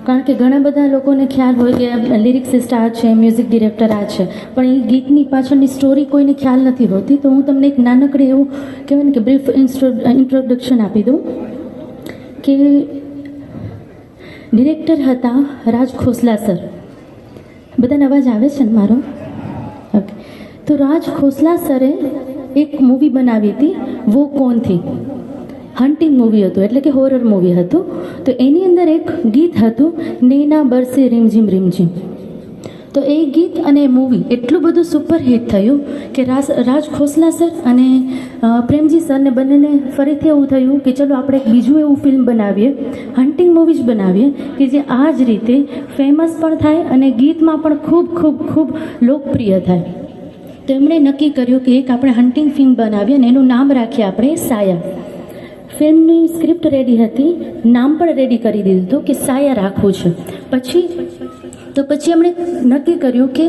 કારણ કે ઘણા બધા લોકોને ખ્યાલ હોય કે લિરિક્સિસ્ટ આ છે, મ્યુઝિક ડિરેક્ટર આ છે, પણ એ ગીતની પાછળની સ્ટોરી કોઈને ખ્યાલ નથી હોતી. તો હું તમને એક નાનકડી એવું કહેવાય ને કે બ્રીફ ઇન્ટ્રોડક્શન આપી દઉં કે ડિરેક્ટર હતા રાજ ખોસલા સર. બધાને અવાજ આવે છે ને મારો? ઓકે. તો રાજ ખોસલા સરે એક મૂવી બનાવી હતી વો કોન થી. હન્ટિંગ મૂવી હતું, એટલે કે હોરર મૂવી હતું. તો એની અંદર એક ગીત હતું નૈના બરસે રીમઝીમ રીમઝીમ. તો એ ગીત અને મૂવી એટલું બધું સુપરહિટ થયું કે રાજ ખોસલા સર અને પ્રેમજી સરને બંનેને ફરીથી એવું થયું કે ચલો આપણે એક બીજું એવું ફિલ્મ બનાવીએ, હન્ટિંગ મૂવી જ બનાવીએ કે જે આ જ રીતે ફેમસ પણ થાય અને ગીતમાં પણ ખૂબ ખૂબ ખૂબ લોકપ્રિય થાય. તો એમણે નક્કી કર્યું કે એક આપણે હન્ટિંગ ફિલ્મ બનાવીએ અને એનું નામ રાખીએ આપણે સાયા. ફિલ્મની સ્ક્રિપ્ટ રેડી હતી, નામ પણ રેડી કરી દીધું હતું કે સાયા રાખવું છે. પછી એમણે નક્કી કર્યું કે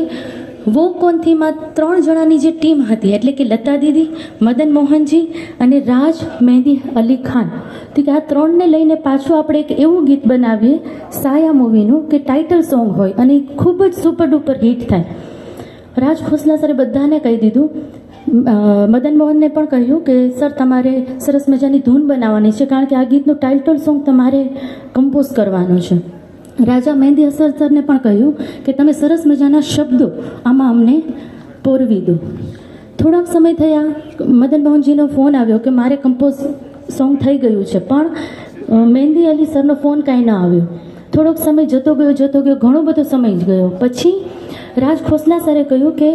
વો કોનથીમાં 3 જણાની જે ટીમ હતી, એટલે કે લતા દીદી, મદન મોહનજી અને રાજ મહેંદી અલી ખાન, તો કે આ 3ને લઈને પાછું આપણે એક એવું ગીત બનાવીએ સાયા મૂવીનું કે ટાઇટલ સોંગ હોય અને ખૂબ જ સુપર ડુપર હિટ થાય. રાજ ખોસલા સરે બધાને કહી દીધું, મદન મોહનને પણ કહ્યું કે સર તમારે સરસ મજાની ધૂન બનાવવાની છે, કારણ કે આ ગીતનું ટાઇટલ સોંગ તમારે કમ્પોઝ કરવાનું છે. રાજા મહેંદી અસર સરને પણ કહ્યું કે તમે સરસ મજાના શબ્દો આમાં અમને પોરવી દો. થોડોક સમય થયા, મદન મોહનજીનો ફોન આવ્યો કે મારે કમ્પોઝ સોંગ થઈ ગયું છે, પણ મહેંદી અલી સરનો ફોન કાંઈ ન આવ્યો. થોડોક સમય જતો ગયો, ઘણો બધો સમય જ ગયો. પછી રાજ ખોસલા સરે કહ્યું કે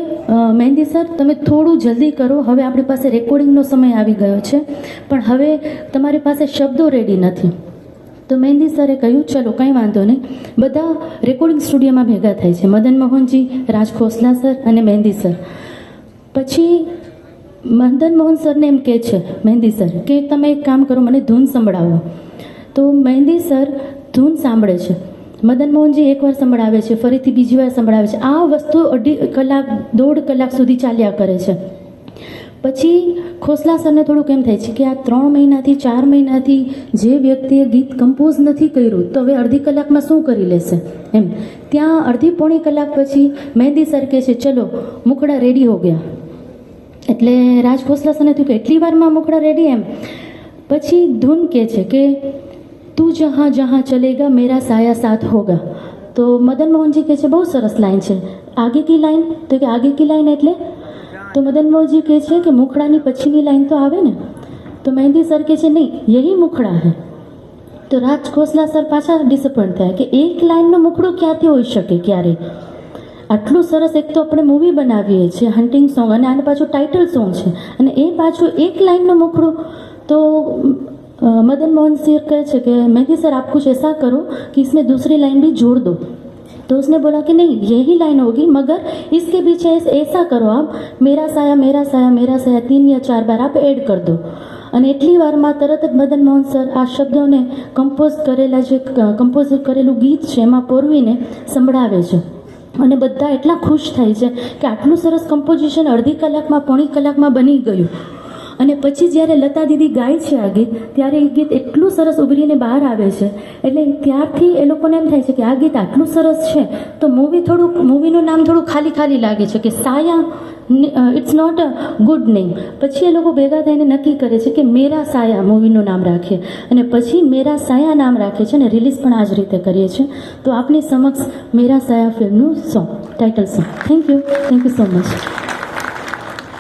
મહેંદી સર તમે થોડું જલ્દી કરો, હવે આપણી પાસે રેકોર્ડિંગનો સમય આવી ગયો છે, પણ હવે તમારી પાસે શબ્દો રેડી નથી. તો મહેંદી સરે કહ્યું ચલો કંઈ વાંધો નહીં, બધા રેકોર્ડિંગ સ્ટુડિયોમાં ભેગા થાય છે, મદન મોહનજી, રાજ ખોસલા સર અને મહેંદી સર. પછી મદન મોહન સરને એમ કહે છે મહેંદી સર કે તમે એક કામ કરો, મને ધૂન સંભળાવો. તો મહેંદી સર ધૂન સાંભળે છે, મદન મોહનજી એકવાર સંભળાવે છે, ફરીથી બીજી વાર સંભળાવે છે. આ વસ્તુ 1.5 કલાક સુધી ચાલ્યા કરે છે. પછી ખોસલા સરને થોડુંક એમ થાય છે કે આ 3 મહિનાથી 4 મહિનાથી જે વ્યક્તિએ ગીત કમ્પોઝ નથી કર્યું તો હવે અડધી કલાકમાં શું કરી લેશે એમ. ત્યાં અડધી પોણી કલાક પછી મહેંદી સર કહે છે ચલો મુખડા રેડી હો ગયા. એટલે રાજ ખોસલા સરને થયું કે એટલી વારમાં મુખડા રેડી એમ. પછી ધૂન કહે છે કે તું જहाँ जहाँ चलेगा मेरा साया साथ होगा. તો મદન મોહનજી કહે છે બહુ સરસ લાઈન છે, આગે કી લાઈન? તો કે આગે કી લાઈન એટલે? તો મદન મોહનજી કહે છે કે મુખડાની પછીની લાઈન તો આવે ને? તો મહેંદી સર કહે છે નહીં, યહી મુખડા હૈ. તો રાજ ખોસલા સર પાછા ડિસઅપોઇન્ટ થયા કે એક લાઈનનો મુખડો ક્યાંથી હોઈ શકે ક્યારે? આટલું સરસ એક તો આપણે મૂવી બનાવીએ છીએ હન્ટિંગ સોંગ, અને આને પાછું ટાઇટલ સોંગ છે, અને એ પાછું એક લાઈનનો મુખડો. તો मदन मोहन सिंह कहे छे कि मेहंदी सर आप कुछ ऐसा करो कि इसमें दूसरी लाइन भी जोड़ दो. तो उसने बोला कि नहीं यही लाइन होगी, मगर इसके पीछे ऐसा करो आप मेरा साया मेरा साया मेरा साया 3 या 4 बार आप ऐड कर दो. અને એટલી વારમાં તરત જ મદન મોહન સર આ શબ્દોને કમ્પોઝ કરેલું ગીત છે એમાં પોરવીને સંભળાવે છે, અને બધા એટલા ખુશ થાય છે કે આટલું સરસ કમ્પોઝિશન અડધી કલાકમાં પોણી કલાકમાં બની ગયું. અને પછી જ્યારે લતા દીદી ગાય છે આ ગીત, ત્યારે એ ગીત એટલું સરસ ઉભરીને બહાર આવે છે. એટલે ત્યારથી એ લોકોને એમ થાય છે કે આ ગીત આટલું સરસ છે તો મૂવીનું નામ થોડું ખાલી લાગે છે કે સાયા, it's not a good name. પછી એ લોકો ભેગા થઈને નક્કી કરે છે કે મેરા સાયા મૂવીનું નામ રાખીએ, અને પછી મેરા સાયા નામ રાખે છે અને રિલીઝ પણ આ જ રીતે કરીએ છીએ. તો આપની સમક્ષ મેરા સાયા ફિલ્મનું song, title song. Thank you so much.